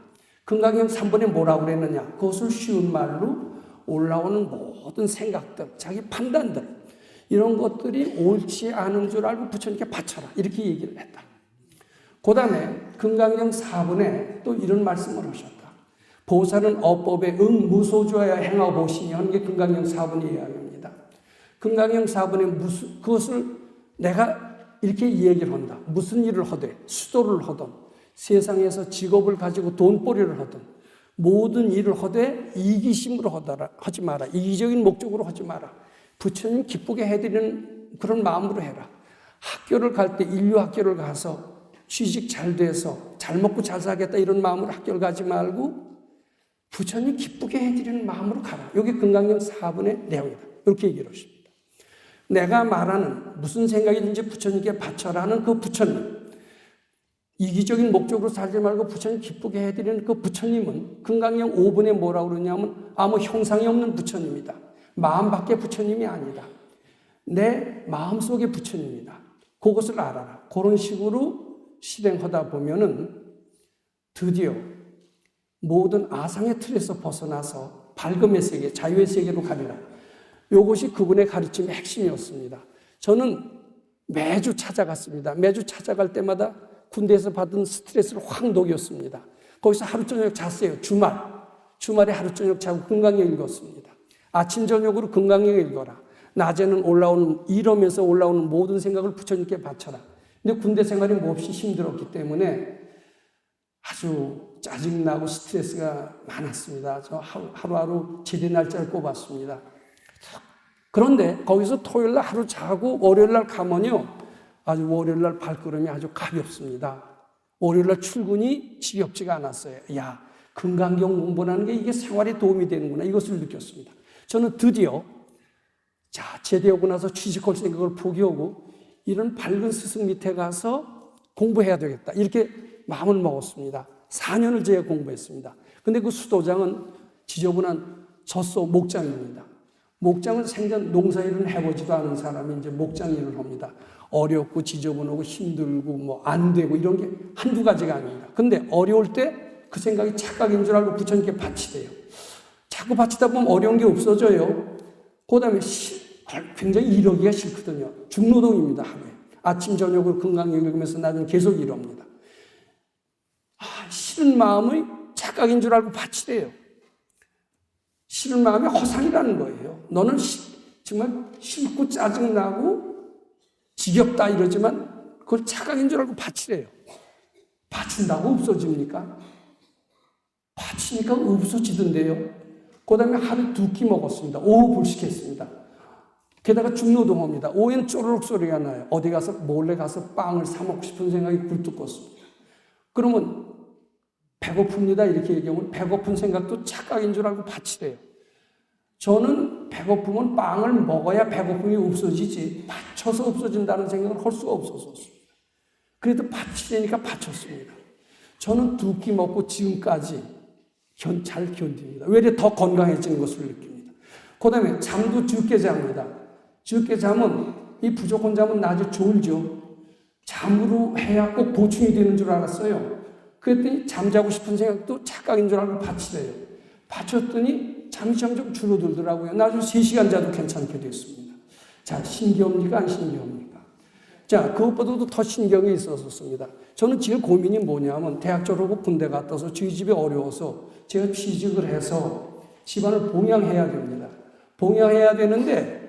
A: 금강경 3분에 뭐라고 그랬느냐? 그것을 쉬운 말로 올라오는 모든 생각들, 자기 판단들 이런 것들이 옳지 않은 줄 알고 부처님께 바쳐라. 이렇게 얘기를 했다. 그 다음에 금강경 4분에 또 이런 말씀을 하셨다. 보살은 어법에 무소주하여 행하보시니 하는 게 금강경 4분의 이야기입니다. 금강경 4분에 그것을 내가 이렇게 얘기를 한다. 무슨 일을 하되 수도를 하든 세상에서 직업을 가지고 돈벌이를 하든 모든 일을 하되 이기심으로 하지 마라. 이기적인 목적으로 하지 마라. 부처님 기쁘게 해드리는 그런 마음으로 해라. 학교를 갈 때 인류 학교를 가서 취직 잘 돼서 잘 먹고 잘 살겠다 이런 마음으로 학교를 가지 말고 부처님 기쁘게 해드리는 마음으로 가라. 이게 금강경 4분의 내용이다. 이렇게 얘기를 하십니다. 내가 말하는 무슨 생각이든지 부처님께 바쳐라는 그 부처님, 이기적인 목적으로 살지 말고 부처님 기쁘게 해드리는 그 부처님은 금강경 5분에 뭐라고 그러냐면 아무 형상이 없는 부처님이다. 마음 밖의 부처님이 아니다. 내 마음속의 부처님이다. 그것을 알아라. 그런 식으로 실행하다 보면은 드디어 모든 아상의 틀에서 벗어나서 밝음의 세계, 자유의 세계로 가리라. 이것이 그분의 가르침의 핵심이었습니다. 저는 매주 찾아갔습니다. 매주 찾아갈 때마다 군대에서 받은 스트레스를 확 녹였습니다. 거기서 하루 저녁 잤어요. 주말에 하루 저녁 자고 금강경 읽었습니다. 아침 저녁으로 금강경 읽어라. 낮에는 이러면서 올라오는 모든 생각을 부처님께 바쳐라. 근데 군대 생활이 몹시 힘들었기 때문에 아주 짜증나고 스트레스가 많았습니다. 저 하루하루 제대 날짜를 꼽았습니다. 그런데 거기서 토요일 날 하루 자고 월요일 날 가면요, 아주 월요일 날 발걸음이 아주 가볍습니다. 월요일 날 출근이 지겹지가 않았어요. 야, 금강경 공부하는 게 이게 생활에 도움이 되는구나, 이것을 느꼈습니다. 저는 드디어 제대하고 나서 취직할 생각을 포기하고 이런 밝은 스승 밑에 가서 공부해야 되겠다, 이렇게 마음을 먹었습니다. 4년을 제가 공부했습니다. 근데 그 수도장은 지저분한 젖소 목장입니다. 목장은 생전 농사일은 해보지도 않은 사람이 이제 목장 일을 합니다. 어렵고 지저분하고 힘들고 뭐 안 되고 이런 게 한두 가지가 아닙니다. 근데 어려울 때 그 생각이 착각인 줄 알고 부처님께 바치대요. 자꾸 바치다 보면 어려운 게 없어져요. 그 다음에 굉장히 이러기가 싫거든요. 중노동입니다, 하루에. 아침, 저녁으로 금강경 읽으면서 나는 계속 이럽니다. 싫은 마음의 착각인 줄 알고 바치래요. 싫은 마음이 허상이라는 거예요. 너는 정말 싫고 짜증나고 지겹다 이러지만 그걸 착각인 줄 알고 바치래요. 바친다고 없어집니까? 바치니까 없어지던데요. 그 다음에 하루 2끼 먹었습니다. 오후 불식했습니다. 게다가 중노동합니다. 오후엔 쪼르륵 소리가 나요. 어디 가서 몰래 가서 빵을 사 먹고 싶은 생각이 굴뚝 껐습니다. 그러면 배고픕니다, 이렇게 얘기하면 배고픈 생각도 착각인 줄 알고 바치래요. 저는 배고프면 빵을 먹어야 배고픔이 없어지지 바쳐서 없어진다는 생각을 할 수가 없었습니다. 그래도 바치려니까 바쳤습니다. 저는 2끼 먹고 지금까지 잘 견딥니다. 왜 이렇게 더 건강해지는 것을 느낍니다. 그 다음에 잠도 적게 잡니다. 적게 자면, 이 부족한 잠은 낮에 졸죠. 잠으로 해야 꼭 보충이 되는 줄 알았어요. 그랬더니 잠자고 싶은 생각도 착각인 줄 알고 바치래요. 바쳤더니 잠이 점점 줄어들더라고요. 나중에 3시간 자도 괜찮게 됐습니다. 자, 신기합니까? 안 신기합니까? 자, 그것보다도 더 신경이 있었습니다. 저는 제일 고민이 뭐냐면 대학 졸업하고 군대 갔다 와서 저희 집이 어려워서 제가 취직을 해서 집안을 봉양해야 됩니다. 봉양해야 되는데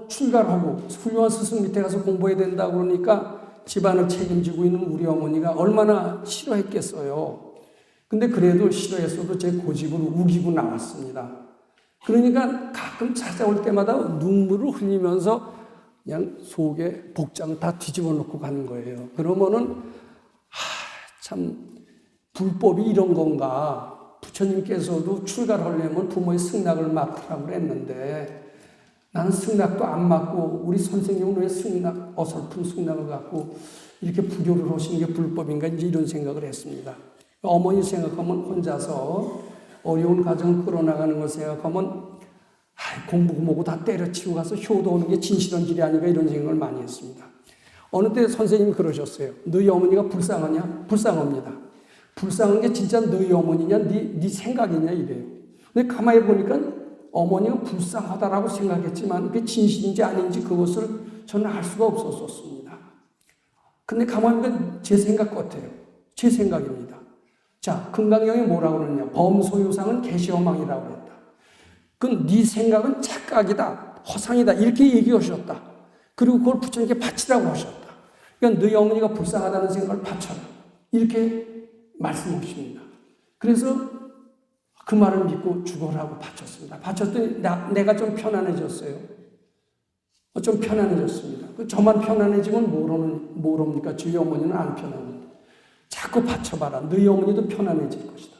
A: 출가를 하고 훌륭한 스승 밑에 가서 공부해야 된다고 그러니까 집안을 책임지고 있는 우리 어머니가 얼마나 싫어했겠어요. 근데 그래도 싫어했어도 제 고집으로 우기고 나왔습니다. 그러니까 가끔 찾아올 때마다 눈물을 흘리면서 그냥 속에 복장 다 뒤집어 놓고 가는 거예요. 그러면은 참 불법이 이런 건가. 부처님께서도 출가를 하려면 부모의 승낙을 맡으라고 했는데 나는 승낙도 안 맡고 우리 선생님은 왜 어설픈 승낙을 갖고 이렇게 불교를 하시는 게 불법인가, 이제 이런 생각을 했습니다. 어머니 생각하면 혼자서 어려운 가정을 끌어나가는 걸 생각하면 공부고 뭐고 다 때려치고 가서 효도하는 게 진실한 길이 아닌가, 이런 생각을 많이 했습니다. 어느 때 선생님이 그러셨어요. 너희 어머니가 불쌍하냐? 불쌍합니다. 불쌍한 게 진짜 너희 어머니냐? 네 생각이냐? 이래요. 근데 가만히 보니까 어머니가 불쌍하다라고 생각했지만 그게 진실인지 아닌지 그것을 저는 알 수가 없었습니다. 근데 가만히 보니까 제 생각 같아요. 제 생각입니다. 자, 금강경이 뭐라고 그러냐? 범소유상은 개시허망이라고 했다. 그건 네 생각은 착각이다, 허상이다, 이렇게 얘기하셨다. 그리고 그걸 부처님께 바치라고 하셨다. 그러니까 너희 어머니가 불쌍하다는 생각을 바쳐라, 이렇게 말씀하십니다. 그래서 그 말을 믿고 죽어라고 바쳤습니다. 바쳤더니 내가 좀 편안해졌어요. 좀 편안해졌습니다. 저만 편안해지면 뭐랍니까? 저희 어머니는 안 편안합니다. 자꾸 바쳐봐라. 너희 어머니도 편안해질 것이다.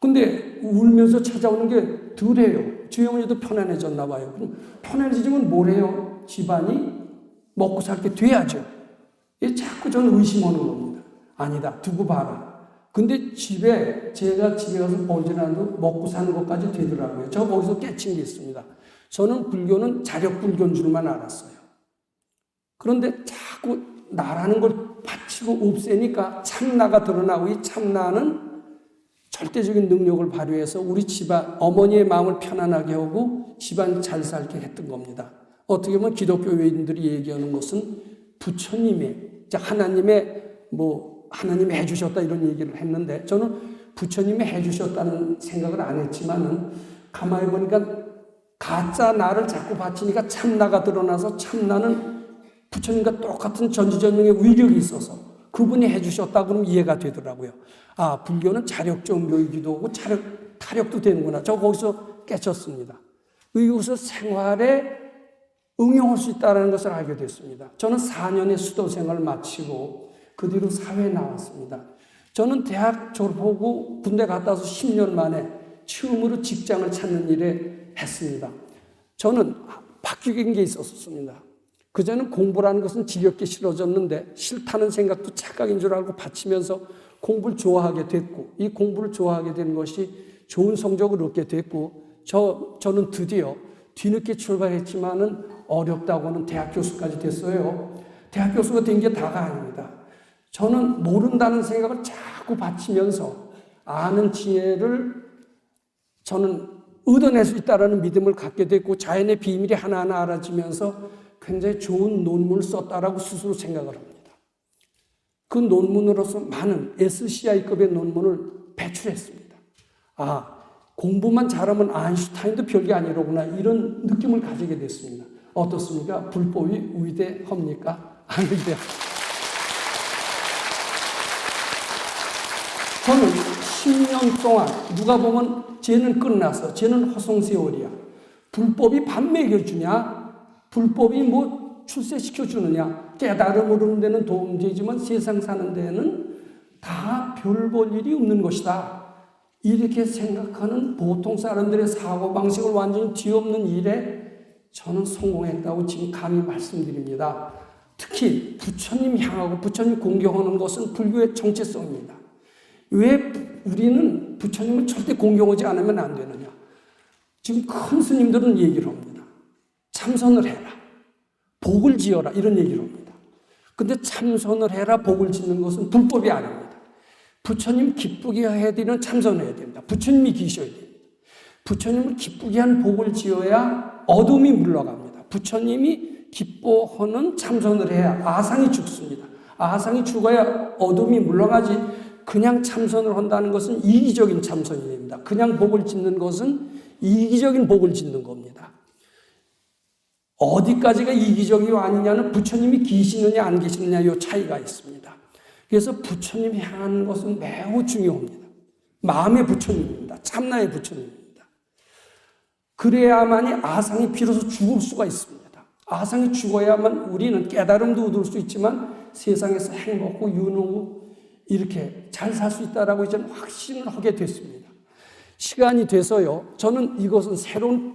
A: 근데 울면서 찾아오는 게 덜해요. 저희 어머니도 편안해졌나 봐요. 그럼 편안해지면 뭐래요? 집안이 먹고 살게 돼야죠. 자꾸 저는 의심하는 겁니다. 아니다, 두고 봐라. 근데 제가 집에 가서 보지라도 먹고 사는 것까지 되더라고요. 저 거기서 깨친 게 있습니다. 저는 불교는 자력불교인 줄만 알았어요. 그런데 자꾸 나라는 걸 바치고 없애니까 참나가 드러나고, 이 참나는 절대적인 능력을 발휘해서 우리 집안, 어머니의 마음을 편안하게 하고 집안 잘 살게 했던 겁니다. 어떻게 보면 기독교인들이 얘기하는 것은 부처님의, 하나님이 해주셨다 이런 얘기를 했는데, 저는 부처님이 해주셨다는 생각을 안 했지만은, 가만히 보니까 가짜 나를 자꾸 바치니까 참나가 드러나서 참나는 부처님과 똑같은 전지전능의 위력이 있어서 그분이 해주셨다고 그러면 이해가 되더라고요. 아, 불교는 자력종교이기도 하고 타력도 되는구나. 저 거기서 깨쳤습니다. 이것을 생활에 응용할 수 있다는 것을 알게 됐습니다. 저는 4년의 수도 생활을 마치고 그 뒤로 사회에 나왔습니다. 저는 대학 졸업하고 군대 갔다 와서 10년 만에 처음으로 직장을 찾는 일에 했습니다. 저는 바뀌는 게 있었습니다. 그전에는 공부라는 것은 지겹게 싫어졌는데 싫다는 생각도 착각인 줄 알고 바치면서 공부를 좋아하게 됐고, 이 공부를 좋아하게 된 것이 좋은 성적을 얻게 됐고, 저는 드디어 뒤늦게 출발했지만은 어렵다고는 대학 교수까지 됐어요. 대학 교수가 된 게 다가 아닙니다. 저는 모른다는 생각을 자꾸 바치면서 아는 지혜를 저는 얻어낼 수 있다는 믿음을 갖게 됐고, 자연의 비밀이 하나하나 알아지면서 굉장히 좋은 논문을 썼다라고 스스로 생각을 합니다. 그 논문으로서 많은 SCI급의 논문을 배출했습니다. 아, 공부만 잘하면 아인슈타인도 별게 아니로구나, 이런 느낌을 가지게 됐습니다. 어떻습니까? 불법이 위대합니까? 안 위대합니다. 저는 10년 동안 누가 보면 쟤는 끝났어, 쟤는 허송세월이야, 불법이 밥 먹여주냐, 불법이 출세시켜주느냐, 깨달음을 얻는 데는 도움되지만 세상 사는 데는 다 별 볼 일이 없는 것이다, 이렇게 생각하는 보통 사람들의 사고방식을 완전히 뒤엎는 일에 저는 성공했다고 지금 감히 말씀드립니다. 특히 부처님 향하고 부처님 공경하는 것은 불교의 정체성입니다. 왜 우리는 부처님을 절대 공경하지 않으면 안 되느냐? 지금 큰 스님들은 얘기를 합니다. 참선을 해라, 복을 지어라, 이런 얘기를 합니다. 근데 참선을 해라, 복을 짓는 것은 불법이 아닙니다. 부처님 기쁘게 해드리는 참선을 해야 됩니다. 부처님이 계셔야 됩니다. 부처님을 기쁘게 한 복을 지어야 어둠이 물러갑니다. 부처님이 기뻐하는 참선을 해야 아상이 죽습니다. 아상이 죽어야 어둠이 물러가지, 그냥 참선을 한다는 것은 이기적인 참선이 됩니다. 그냥 복을 짓는 것은 이기적인 복을 짓는 겁니다. 어디까지가 이기적이고 아니냐는 부처님이 계시느냐 안 계시느냐 이 차이가 있습니다. 그래서 부처님이 향하는 것은 매우 중요합니다. 마음의 부처님입니다. 참나의 부처님입니다. 그래야만이 아상이 비로소 죽을 수가 있습니다. 아상이 죽어야만 우리는 깨달음도 얻을 수 있지만 세상에서 행복하고 윤호하고 이렇게 잘 살 수 있다라고 이제 확신을 하게 됐습니다. 시간이 돼서요, 저는 이것은 새로운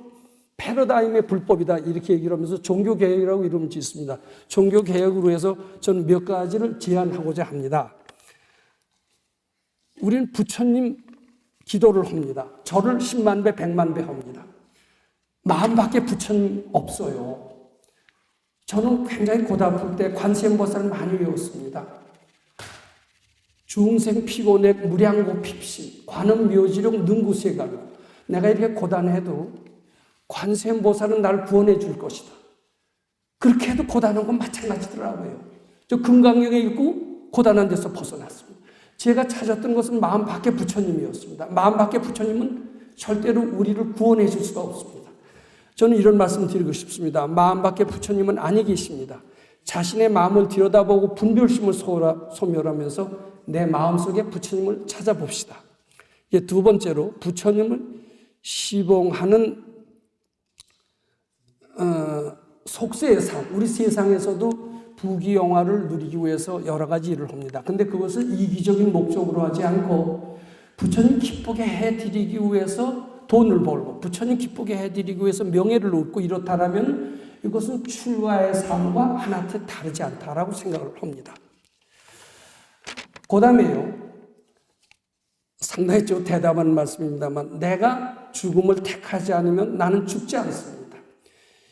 A: 패러다임의 불법이다 이렇게 얘기를 하면서 종교개혁이라고 이름을 짓습니다. 종교개혁으로 해서 저는 몇 가지를 제안하고자 합니다. 우리는 부처님 기도를 합니다. 절을 10만 배, 100만 배 합니다. 마음밖에 부처님 없어요. 저는 굉장히 고달플 때 관세음보살을 많이 외웠습니다. 중생 피곤액 무량고 핍심 관음묘지력 능구세가로, 내가 이렇게 고단해도 관세음보살은 나를 구원해 줄 것이다. 그렇게 해도 고단한 건 마찬가지더라고요. 저 금강경에 있고 고단한 데서 벗어났습니다. 제가 찾았던 것은 마음 밖에 부처님이었습니다. 마음 밖에 부처님은 절대로 우리를 구원해 줄 수가 없습니다. 저는 이런 말씀 드리고 싶습니다. 마음 밖에 부처님은 아니 계십니다. 자신의 마음을 들여다보고 분별심을 소멸하면서 내 마음속에 부처님을 찾아봅시다. 두 번째로 부처님을 시봉하는 속세의 삶, 우리 세상에서도 부귀영화를 누리기 위해서 여러 가지 일을 합니다. 근데 그것을 이기적인 목적으로 하지 않고 부처님 기쁘게 해드리기 위해서 돈을 벌고 부처님 기쁘게 해드리기 위해서 명예를 얻고 이렇다라면 이것은 출가의 삶과 하나도 다르지 않다라고 생각을 합니다. 그 다음에요, 상당히 좀 대담한 말씀입니다만, 내가 죽음을 택하지 않으면 나는 죽지 않습니다.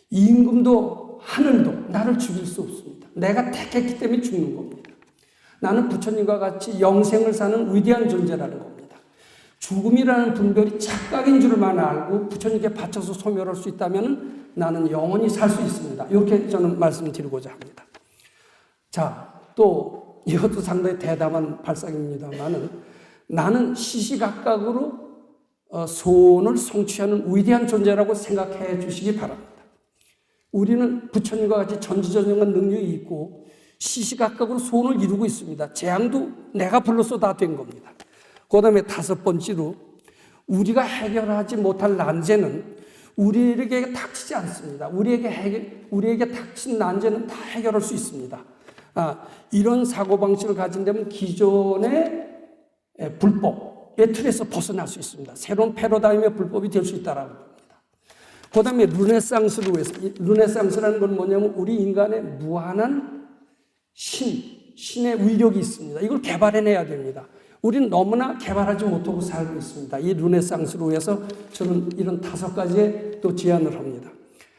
A: 임금도 하늘도 나를 죽일 수 없습니다. 내가 택했기 때문에 죽는 겁니다. 나는 부처님과 같이 영생을 사는 위대한 존재라는 겁니다. 죽음이라는 분별이 착각인 줄만 알고 부처님께 바쳐서 소멸할 수 있다면 나는 영원히 살 수 있습니다. 이렇게 저는 말씀드리고자 합니다. 자, 또 이것도 상당히 대담한 발상입니다만은 나는 시시각각으로 소원을 성취하는 위대한 존재라고 생각해 주시기 바랍니다. 우리는 부처님과 같이 전지전능한 능력이 있고 시시각각으로 소원을 이루고 있습니다. 재앙도 내가 불러서 다 된 겁니다. 그 다음에 다섯 번째로 우리가 해결하지 못할 난제는 우리에게 닥치지 않습니다. 우리에게 닥친 난제는 다 해결할 수 있습니다. 이런 사고방식을 가진다면 기존의 불법의 틀에서 벗어날 수 있습니다. 새로운 패러다임의 불법이 될 수 있다라고 봅니다. 그 다음에 르네상스로 해서, 르네상스라는 건 뭐냐면 우리 인간의 무한한 신의 위력이 있습니다. 이걸 개발해내야 됩니다. 우리는 너무나 개발하지 못하고 살고 있습니다. 이 르네상스로 해서 저는 이런 다섯 가지의 또 제안을 합니다.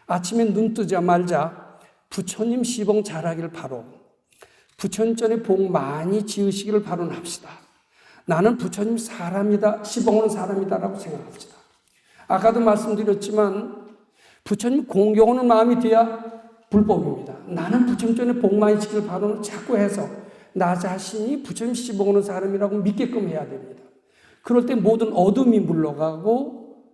A: 아침에 눈 뜨자마자 부처님 시봉 잘하길 바로, 부처님 전에 복 많이 지으시기를 바로합시다. 나는 부처님 사람이다, 시봉하는 사람이다라고 생각합시다. 아까도 말씀드렸지만 부처님 공경하는 마음이 돼야 불법입니다. 나는 부처님 전에 복 많이 지기를 바로는 자꾸 해서 나 자신이 부처님 시봉하는 사람이라고 믿게끔 해야 됩니다. 그럴 때 모든 어둠이 물러가고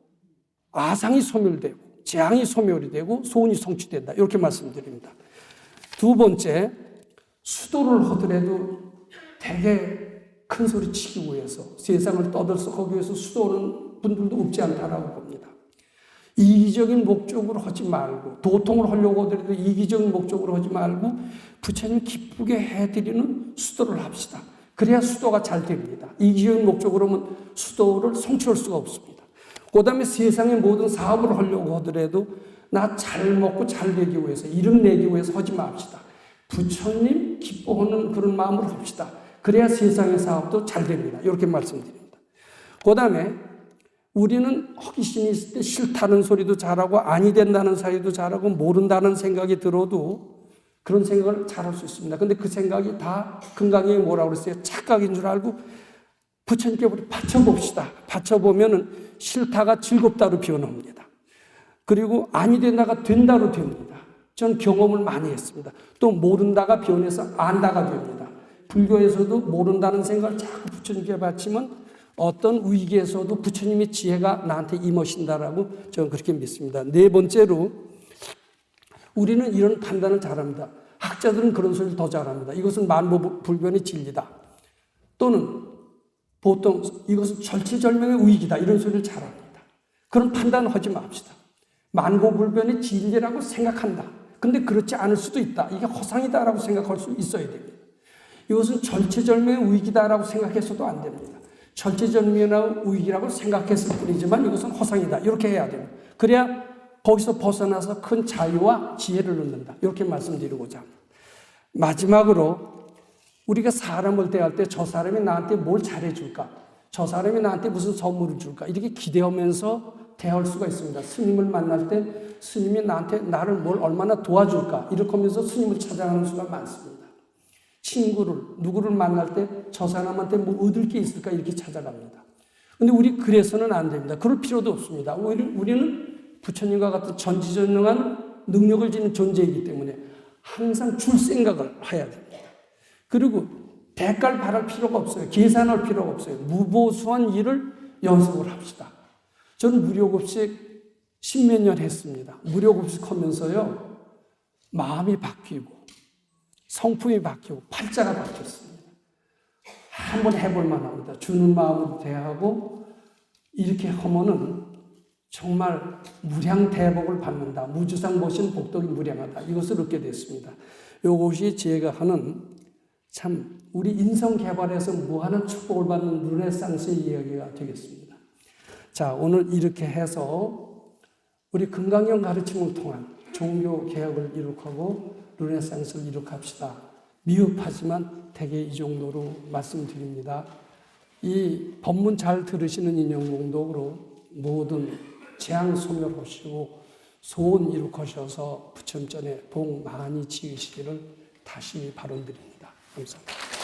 A: 아상이 소멸되고 재앙이 소멸이 되고 소원이 성취된다. 이렇게 말씀드립니다. 두 번째, 수도를 하더라도 되게 큰 소리 치기 위해서 세상을 떠들썩하기 위해서 수도하는 분들도 없지 않다라고 봅니다. 이기적인 목적으로 하지 말고, 도통을 하려고 하더라도 이기적인 목적으로 하지 말고 부처님 기쁘게 해드리는 수도를 합시다. 그래야 수도가 잘 됩니다. 이기적인 목적으로 하면 수도를 성취할 수가 없습니다. 그 다음에 세상의 모든 사업을 하려고 하더라도 나 잘 먹고 잘 되기 위해서, 이름 내기 위해서 하지 맙시다. 부처님 기뻐하는 그런 마음으로 합시다. 그래야 세상의 사업도 잘 됩니다. 이렇게 말씀드립니다. 그 다음에 우리는 호기심이 있을 때 싫다는 소리도 잘하고 아니 된다는 사이도 잘하고 모른다는 생각이 들어도 그런 생각을 잘할 수 있습니다. 근데 그 생각이 다 금강경에 뭐라고 그랬어요? 착각인 줄 알고 부처님께 우리 바쳐봅시다. 바쳐보면은 싫다가 즐겁다로 변합니다. 그리고 아니 된다가 된다로 됩니다. 전 경험을 많이 했습니다. 또 모른다가 변해서 안다가 됩니다. 불교에서도 모른다는 생각을 자꾸 부처님께 바치면 어떤 위기에서도 부처님의 지혜가 나한테 임하신다라고 저는 그렇게 믿습니다. 네 번째로 우리는 이런 판단을 잘합니다. 학자들은 그런 소리를 더 잘합니다. 이것은 만고불변의 진리다. 또는 보통 이것은 절체절명의 위기다. 이런 소리를 잘합니다. 그런 판단을 하지 맙시다. 만고불변의 진리라고 생각한다. 근데 그렇지 않을 수도 있다. 이게 허상이다라고 생각할 수 있어야 됩니다. 이것은 절체절명의 위기다라고 생각해서도 안 됩니다. 절체절명의 위기라고 생각했을 뿐이지만 이것은 허상이다. 이렇게 해야 됩니다. 그래야 거기서 벗어나서 큰 자유와 지혜를 얻는다. 이렇게 말씀드리고자 합니다. 마지막으로 우리가 사람을 대할 때 저 사람이 나한테 뭘 잘해줄까? 저 사람이 나한테 무슨 선물을 줄까? 이렇게 기대하면서 대할 수가 있습니다. 스님을 만날 때 스님이 나한테 나를 뭘 얼마나 도와줄까? 이렇게 하면서 스님을 찾아가는 수가 많습니다. 누구를 만날 때 저 사람한테 뭐 얻을 게 있을까? 이렇게 찾아갑니다. 근데 우리 그래서는 안 됩니다. 그럴 필요도 없습니다. 우리는 부처님과 같은 전지전능한 능력을 지닌 존재이기 때문에 항상 줄 생각을 해야 됩니다. 그리고 대가를 바랄 필요가 없어요. 계산할 필요가 없어요. 무보수한 일을 연습을 합시다. 저는 무료급식 10몇 년 했습니다. 무료급식 하면서요, 마음이 바뀌고, 성품이 바뀌고, 팔자가 바뀌었습니다. 한번 해볼 만합니다. 주는 마음으로 대하고, 이렇게 하면은 정말 무량대복을 받는다. 무주상 보신 복덕이 무량하다. 이것을 얻게 됐습니다. 이것이 제가 하는 참 우리 인성 개발에서 무한한 축복을 받는 르네상스의 이야기가 되겠습니다. 자, 오늘 이렇게 해서 우리 금강경 가르침을 통한 종교 개혁을 이룩하고 르네상스를 이룩합시다. 미흡하지만 대개 이 정도로 말씀드립니다. 이 법문 잘 들으시는 인연공덕으로 모든 재앙 소멸하시고 소원 이룩하셔서 부처님 전에 복 많이 지으시기를 다시 발언드립니다. 감사합니다.